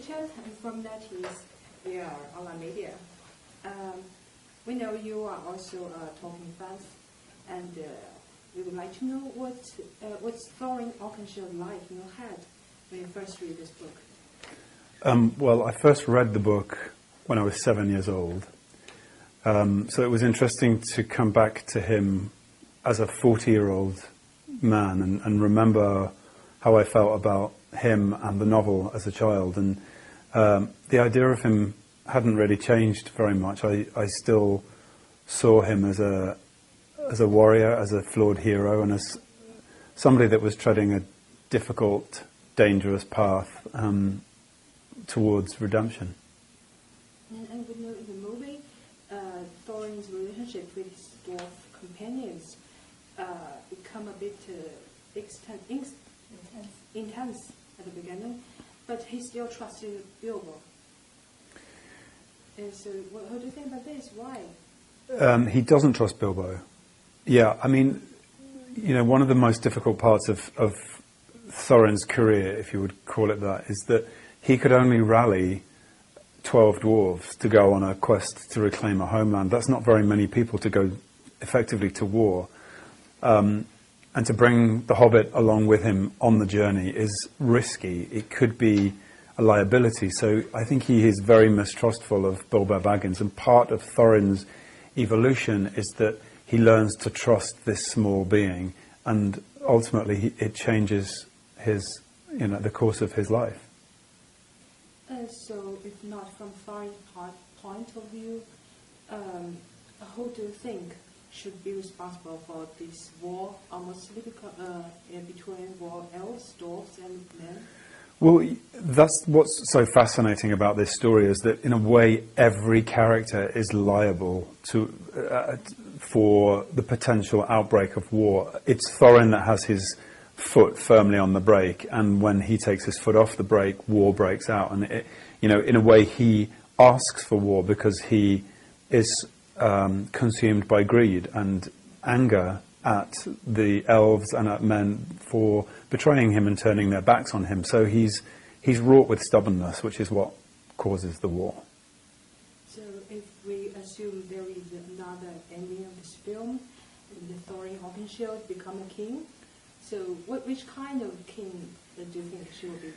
Richard, and from that is we are online media. We know you are also Tolkien fans, and we would like to know what's Thorin Oakenshield like in your head when you first read this book. Well, I first read the book when I was 7 years old, so it was interesting to come back to him as a 40-year-old man and remember how I felt about him and the novel as a child. And the idea of him hadn't really changed very much. I still saw him as a warrior, as a flawed hero, and as somebody that was treading a difficult, dangerous path towards redemption. And we know in the movie, Thorin's relationship with his dwarf companions become a bit intense at the beginning, but he still trusted Bilbo. And so, what do you think about this? Why? He doesn't trust Bilbo. Yeah, I mean, one of the most difficult parts of Thorin's career, if you would call it that, is that he could only rally 12 dwarves to go on a quest to reclaim a homeland. That's not very many people to go effectively to war. And to bring the Hobbit along with him on the journey is risky. It could be a liability. So I think he is very mistrustful of Bilbo Baggins. And part of Thorin's evolution is that he learns to trust this small being. And ultimately it changes his, the course of his life. So if not from Thorin's point of view, who do you think should be responsible for this war, almost between war elves, dwarves, and men? Well, that's what's so fascinating about this story, is that in a way every character is liable for the potential outbreak of war. It's Thorin that has his foot firmly on the brake, and when he takes his foot off the brake, war breaks out. And in a way, he asks for war because he is consumed by greed and anger at the elves and at men for betraying him and turning their backs on him. So he's wrought with stubbornness, which is what causes the war. So if we assume there is another ending of this film, the Thorin Oakenshield become a king, so which kind of king do you think she will be?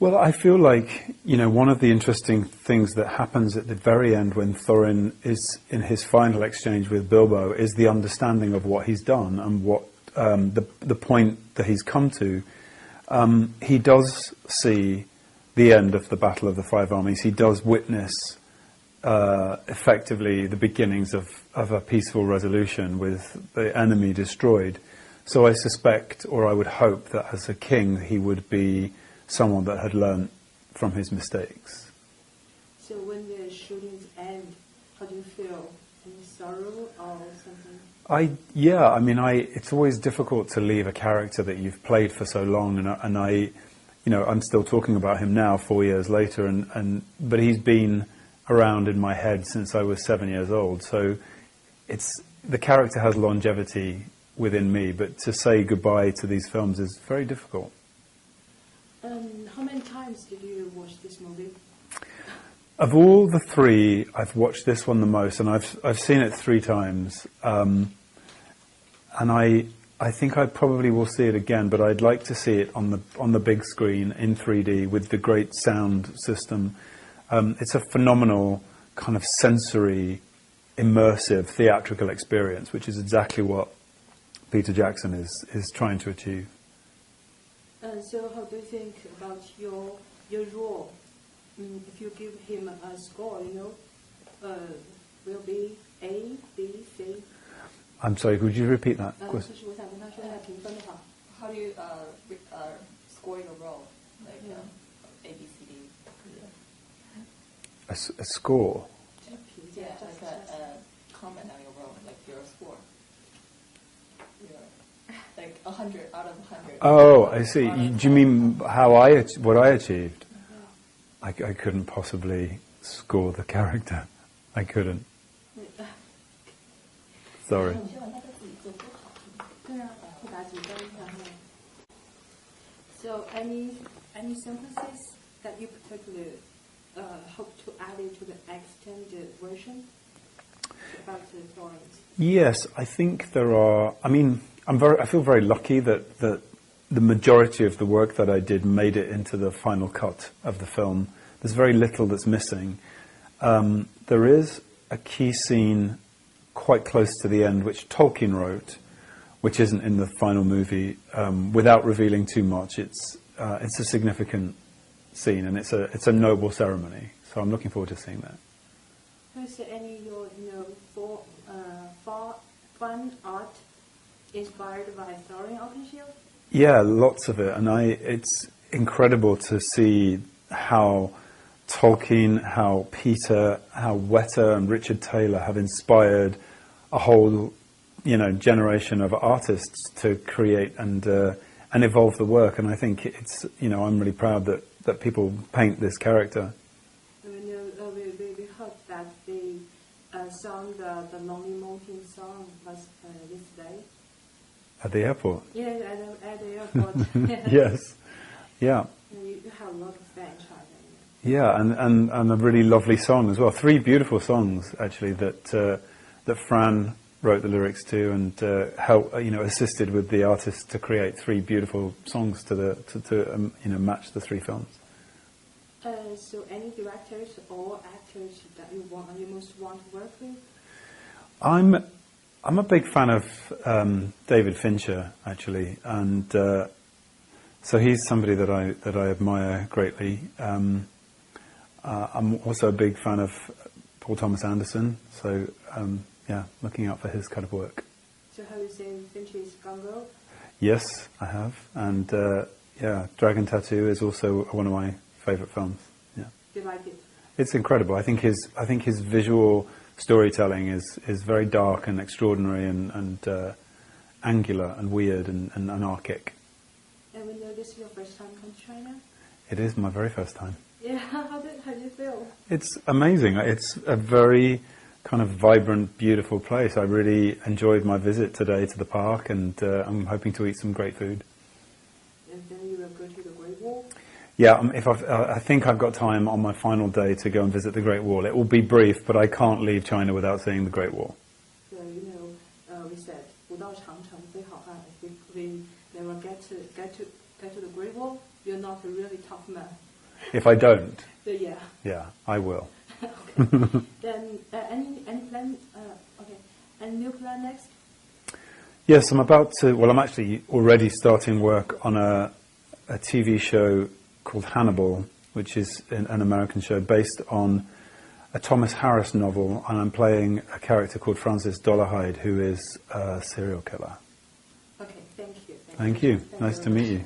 Well, I feel like, one of the interesting things that happens at the very end when Thorin is in his final exchange with Bilbo is the understanding of what he's done and what the point that he's come to. He does see the end of the Battle of the Five Armies. He does witness effectively the beginnings of a peaceful resolution with the enemy destroyed. So I suspect, or I would hope, that as a king he would be someone that had learned from his mistakes. So when the shootings end, how do you feel? Any sorrow or something? It's always difficult to leave a character that you've played for so long, and I'm still talking about him now, 4 years later, but he's been around in my head since I was 7 years old. So the character has longevity within me, but to say goodbye to these films is very difficult. How many times did you watch this movie? Of all the three, I've watched this one the most, and I've seen it 3 times. And I think I probably will see it again, but I'd like to see it on the big screen in 3D with the great sound system. It's a phenomenal kind of sensory, immersive theatrical experience, which is exactly what Peter Jackson is trying to achieve. So how do you think about your role? If you give him a score, will be A, B, C? I'm sorry, could you repeat that? How do you score your role? Like A, B, C, D? A score? Yeah, like a comment on your role, like your score. Like 100 out of 100. Oh, I see. Do you mean what I achieved? I couldn't possibly score the character. I couldn't. Sorry. So any sentences that you particularly hope to add into the extended version about the Florence? Yes, I think there are. I mean, I feel very lucky that the majority of the work that I did made it into the final cut of the film. There's very little that's missing. There is a key scene quite close to the end, which Tolkien wrote, which isn't in the final movie. Without revealing too much, it's a significant scene, and it's a noble ceremony. So I'm looking forward to seeing that. Is there any fun art inspired by Thorin Oakenshield? Yeah, lots of it, and it's incredible to see how Tolkien, how Peter, how Weta and Richard Taylor have inspired a whole, generation of artists to create and evolve the work. And I think it's, I'm really proud that people paint this character. We heard that the song, the Lonely Mountain song, was this day. At the airport? Yeah, at the airport. Yes. Yeah. You have a lot of fans, right? Yeah, and a really lovely song as well. 3 beautiful songs, actually, that Fran wrote the lyrics to and helped, assisted with the artist to create 3 beautiful songs to match the 3 films. So, any directors or actors that you most want to work with? I'm a big fan of David Fincher, actually, and so he's somebody that I admire greatly. I'm also a big fan of Paul Thomas Anderson, so looking out for his kind of work. So have you seen Fincher's Gone Girl? Yes, I have, and Dragon Tattoo is also one of my favourite films. Yeah, Do you like it? It's incredible. I think his visual storytelling is very dark and extraordinary and angular and weird and anarchic. And we know this is your first time come to China? It is my very first time. Yeah, how do you feel? It's amazing. It's a very kind of vibrant, beautiful place. I really enjoyed my visit today to the park, and I'm hoping to eat some great food. And then you will go to the Great Wall? Yeah, I think I've got time on my final day to go and visit the Great Wall. It will be brief, but I can't leave China without seeing the Great Wall. So, we said, 不到长城最好汉. If we never get to the Great Wall, you're not a really tough man. If I don't, So, yeah. yeah, I will. Okay. Then, any plan? Okay. Any new plan next? Yes, I'm actually already starting work on a TV show called Hannibal, which is an American show based on a Thomas Harris novel, and I'm playing a character called Francis Dolarhyde, who is a serial killer. Okay, thank you. Thank you. Nice to meet you.